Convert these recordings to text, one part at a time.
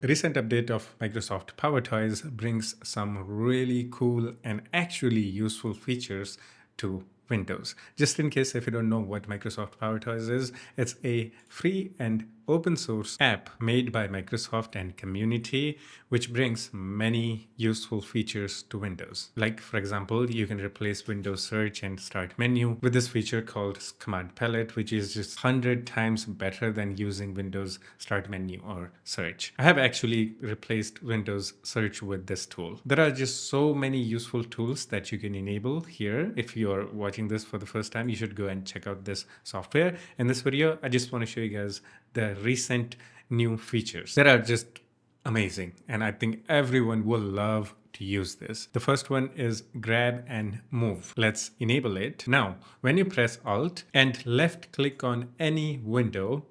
A recent update of Microsoft PowerToys brings some really cool and actually useful features to Windows. Just in case if you don't know what Microsoft PowerToys is, it's a free and open source app made by Microsoft and community, which brings many useful features to Windows. Like, for example, you can replace Windows search and start menu with this feature called command palette, which is just 100 times better than using Windows start menu or search. I have actually replaced Windows search with this tool. There are just so many useful tools that you can enable here. If you're watching this for the first time, you should go and check out this software. In this video, I just want to show you guys the recent new features that are just amazing, and I think everyone will love to use this. The first one is grab and move. Let's enable it. Now, when you press Alt and left click on any window,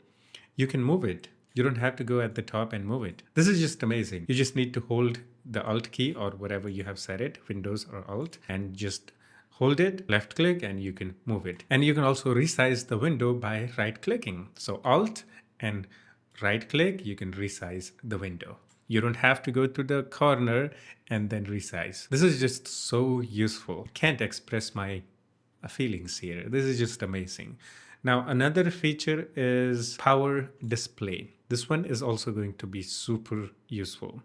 you can move it. You don't have to go at the top and move it. This is just amazing. You just need to hold the Alt key or whatever you have set it, Windows or Alt, and just hold it, left click, and you can move it. And you can also resize the window by right clicking. So Alt and right click, you can resize the window. You don't have to go to the corner and then resize. This is just so useful. Can't express my feelings here. This is just amazing. Now, another feature is power display. This one is also going to be super useful.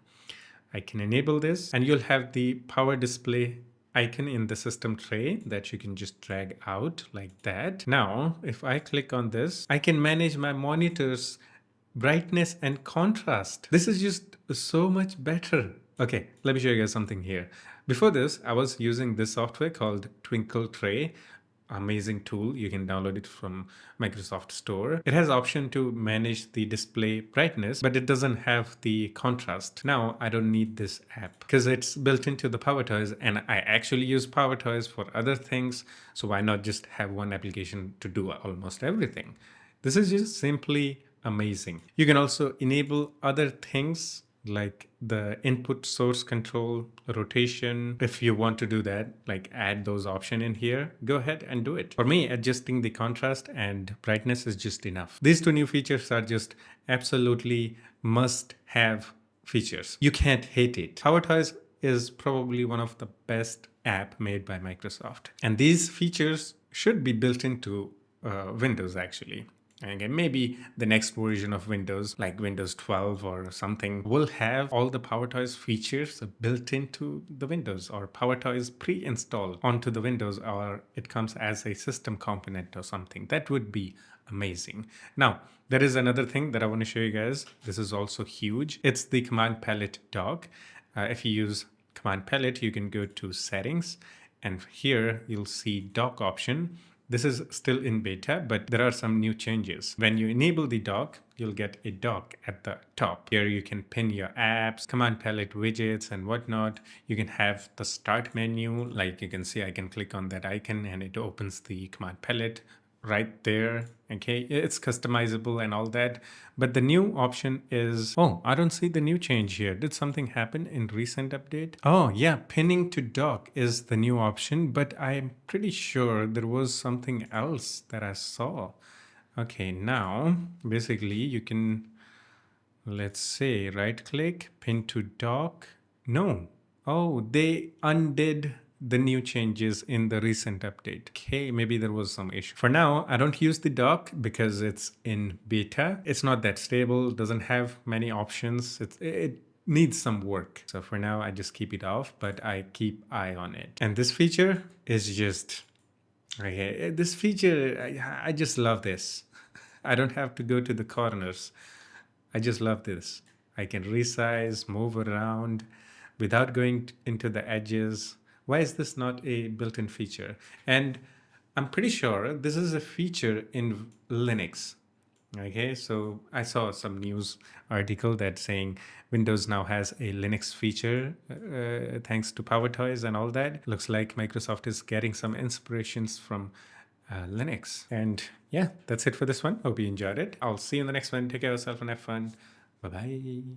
I can enable this and you'll have the power display icon in the system tray that you can just drag out like that. Now, if I click on this, I can manage my monitor's brightness and contrast. This is just so much better. Okay, let me show you guys something here. Before this, I was using this software called Twinkle Tray. Amazing tool. You can download it from Microsoft Store. It has option to manage the display brightness, but it doesn't have the contrast. Now I don't need this app because it's built into the PowerToys, and I actually use PowerToys for other things. So why not just have one application to do almost everything? This is just simply amazing. You can also enable other things like the input source control, rotation. If you want to do that, like add those options in here, go ahead and do it. For me, adjusting the contrast and brightness is just enough. These two new features are just absolutely must have features. You can't hate it. PowerToys is probably one of the best app made by Microsoft. And these features should be built into Windows actually. And again, maybe the next version of Windows, like Windows 12 or something, will have all the PowerToys features built into the Windows, or PowerToys pre-installed onto the Windows, or it comes as a system component or something. That would be amazing. Now, there is another thing that I want to show you guys. This is also huge. It's the command palette dock. If you use command palette, you can go to settings, and here you'll see dock option. This is still in beta, but there are some new changes. When you enable the dock, you'll get a dock at the top. Here you can pin your apps, command palette widgets and whatnot. You can have the start menu. Like you can see, I can click on that icon and it opens the command palette right there. Okay, it's customizable and all that, but the new option is, oh, I don't see the new change here. Did something happen in recent update? Oh yeah, pinning to dock is the new option, but I'm pretty sure there was something else that I saw. Okay, now basically you can, let's say, right click, pin to dock. No, oh, they undid the new changes in the recent update. Okay, maybe there was some issue. For now, I don't use the dock because it's in beta. It's not that stable, doesn't have many options. It needs some work. So for now, I just keep it off, but I keep eye on it. And this feature is just, okay, this feature, I just love this. I don't have to go to the corners. I just love this. I can resize, move around without going into the edges. Why is this not a built-in feature? And I'm pretty sure this is a feature in Linux. Okay, so I saw some news article that saying Windows now has a Linux feature thanks to PowerToys and all that. Looks like Microsoft is getting some inspirations from Linux. And yeah, that's it for this one. Hope you enjoyed it. I'll see you in the next one. Take care of yourself and have fun. Bye-bye.